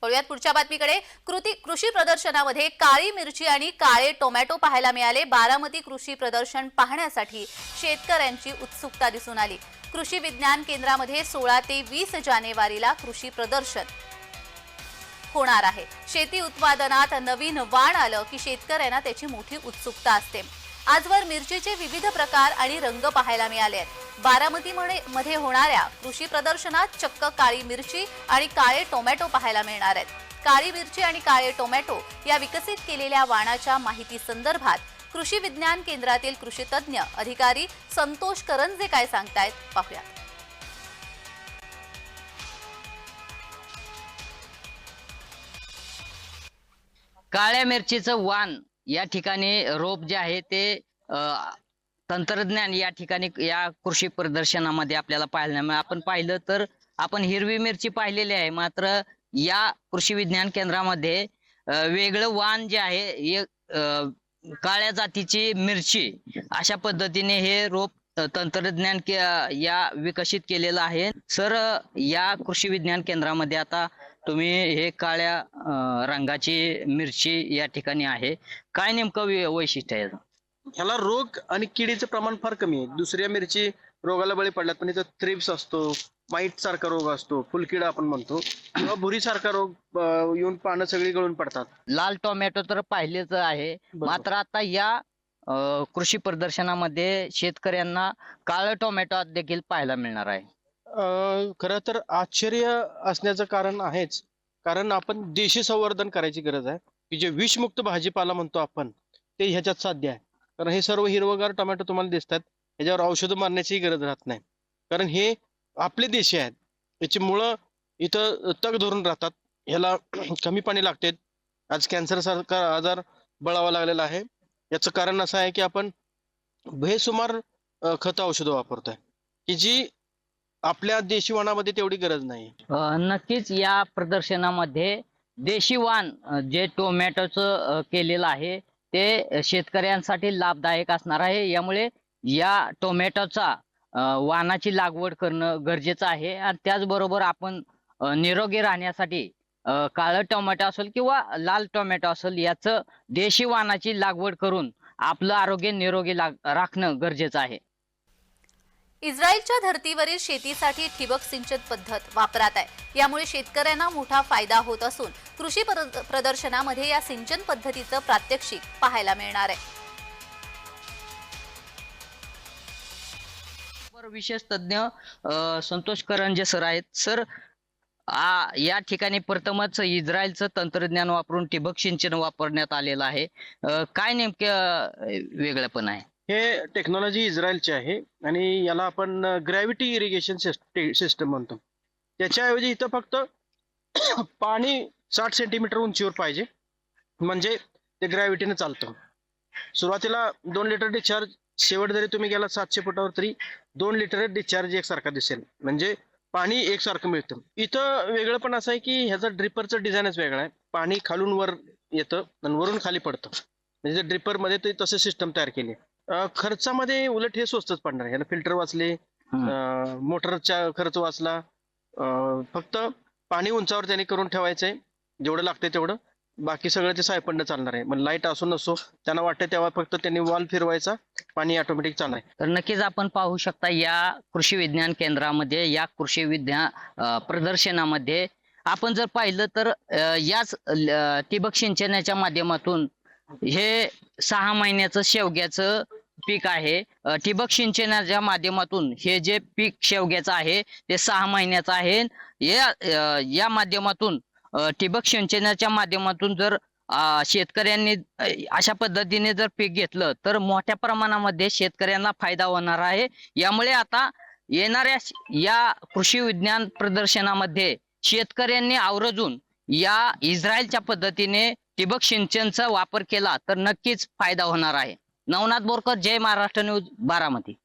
वळूयात पुढच्या बातमीकडे। कृषी प्रदर्शनामध्ये काळी मिरची आणि काळे टोमॅटो पाहायला मिळाले। बारामती कृषी प्रदर्शन पाहण्यासाठी शेतकऱ्यांची उत्सुकता दिसून आली। कृषी विज्ञान केंद्रामध्ये 16 ते 20 जानेवारीला कृषी प्रदर्शन होणार आहे। शेती उत्पादनात नवीन वाण आलं की शेतकऱ्यांना त्याची मोठी उत्सुकता असते। आजवर मिरचीचे विविध प्रकार आणि रंग पाहायला मिळाले आहेत। बारामतीमध्ये होणाऱ्या कृषी प्रदर्शनात चक्क काळी मिरची आणि काळे टोमॅटो पाहायला मिळणार आहेत। काळी मिरची आणि काळे टोमॅटो या विकसित केलेल्या वाणाच्या माहिती संदर्भात कृषी विज्ञान केंद्रातील कृषी तज्ञ अधिकारी संतोष करंजे काय सांगतायत पाहूया। काळ्या मिरचीचं वाण या ठिकाणी रोप जे आहे ते तंत्रज्ञान या ठिकाणी या कृषी प्रदर्शनामध्ये आपल्याला पाहायला मिळालं। आपण पाहिलं तर आपण हिरवी मिरची पाहिलेली आहे, मात्र या कृषी विज्ञान केंद्रामध्ये वेगळं वाण जे आहे काळ्या जातीची मिरची अशा पद्धतीने हे रोप तंत्रज्ञान या विकसित केलेलं आहे। सर, या कृषी विज्ञान केंद्रामध्ये आता तुम्ही हे काळ्या रंगाची मिरची या ठिकाणी आहे, काय नेमकं वैशिष्ट्य आहे? ह्याला रोग आणि किडीचं प्रमाण फार कमी आहे। दुसऱ्या मिरची रोगाला बळी पडल्यात, पण इथं थ्रिप्स असतो, माईट सारखा रोग असतो, फुलकिडा आपण म्हणतो, किंवा भुरी सारखा रोग येऊन पानं सगळी गळून पडतात। लाल टोमॅटो तर पाहिलेच आहे, मात्र आता या कृषी प्रदर्शनामध्ये शेतकऱ्यांना काळं टोमॅटो देखील पाहायला मिळणार आहे। खरं तर आश्चर्य असण्याचं कारण आहेच, कारण आपण देशी संवर्धन करायची गरज आहे की जे विषमुक्त भाजीपाला म्हणतो आपण ते ह्याच्यात साध्य आहे। कारण हे सर्व हिरवगार टोमॅटो तुम्हाला दिसतात, ह्याच्यावर औषधं मारण्याची गरज राहत नाही, कारण हे आपले देशी आहेत। याची मुळं इथं तग धरून राहतात, ह्याला कमी पाणी लागते। आज कॅन्सर सारखा आजार बळावा लागलेला आहे। याचं कारण असं आहे की आपण बेसुमार खत औषधं वापरतोय की जी आपल्या देशी वाणामध्ये तेवढी गरज नाही। नक्कीच या प्रदर्शनामध्ये देशी वाण जे टोमॅटोचं केलेलं आहे ते शेतकऱ्यांसाठी लाभदायक असणार आहे। यामुळे या टोमॅटोचा वाणाची लागवड करणं गरजेचं आहे आणि त्याचबरोबर आपण निरोगी राहण्यासाठी काळं टोमॅटो असेल किंवा लाल टोमॅटो असेल याचं देशी वाणाची लागवड करून आपलं आरोग्य निरोगी राखणं गरजेचं आहे। इस्रायलच्या धर्तीवरील शेतीसाठी ठिबक सिंचन पद्धत वापरात आहे। यामुळे शेतकऱ्यांना मोठा फायदा होत असून कृषी प्रदर्शनामध्ये या सिंचन पद्धतीचं प्रात्यक्षिक पाहायला मिळणार आहे। विशेष तज्ञ संतोष करंजे सर आहेत। सर, या ठिकाणी प्रथमच इस्रायलचं तंत्रज्ञान वापरून ठिबक सिंचन वापरण्यात आलेलं आहे, काय नेमकं वेगळेपण आहे? हे टेक्नॉलॉजी इस्रायलची आहे आणि याला आपण ग्रॅव्हिटी इरिगेशन सिस्टम म्हणतो। त्याच्याऐवजी इथं फक्त पाणी 60 सेंटीमीटर उंचीवर पाहिजे, म्हणजे ते ग्रॅव्हिटीने चालतं। सुरुवातीला 2 लिटर डिस्चार्ज, शेवट जरी तुम्ही गेला 700 फुटावर तरी 2 लिटर डिस्चार्ज एकसारखा दिसेल, म्हणजे पाणी एकसारखं मिळतं। इथं वेगळं पण असं आहे की ह्याचं ड्रिपरचं डिझाईनच वेगळं आहे। पाणी खालून वर येतं आणि वरून खाली पडतं, म्हणजे ड्रिपर मध्ये ते तसं सिस्टम तयार केली। खर्चामध्ये उलट हे स्वस्तच पडणार आहे। ह्याला फिल्टर वाचले, मोटरचा खर्च वाचला, फक्त पाणी उंचावर त्यांनी करून ठेवायचंय जेवढं लागतंय तेवढं, बाकी सगळं ते सायपंड चालणार आहे। मग लाईट असो नसो त्यांना वाटतं तेव्हा फक्त त्यांनी वॉल्व फिरवायचा, पाणी ऑटोमॅटिक चालणार आहे। तर नक्कीच आपण पाहू शकता या कृषी विज्ञान केंद्रामध्ये या कृषी विज्ञान प्रदर्शनामध्ये आपण जर पाहिलं तर याच ठिबक सिंचनाच्या माध्यमातून हे 6 महिन्याचं शेवग्याचं पीक आहे। ठिबक सिंचनाच्या माध्यमातून हे जे पीक शेवग्याचं आहे ते 6 महिन्याचं आहे। या माध्यमातून ठिबक सिंचनाच्या माध्यमातून जर शेतकऱ्यांनी अशा पद्धतीने जर पीक घेतलं तर मोठ्या प्रमाणामध्ये शेतकऱ्यांना फायदा होणार आहे। यामुळे आता येणाऱ्या या कृषी विज्ञान प्रदर्शनामध्ये शेतकऱ्यांनी आवर्जून या इस्रायलच्या पद्धतीने ठिबक सिंचनचा वापर केला तर नक्कीच फायदा होणार आहे। नवनाथ बोरकर, जय महाराष्ट्र न्यूज, बारामती।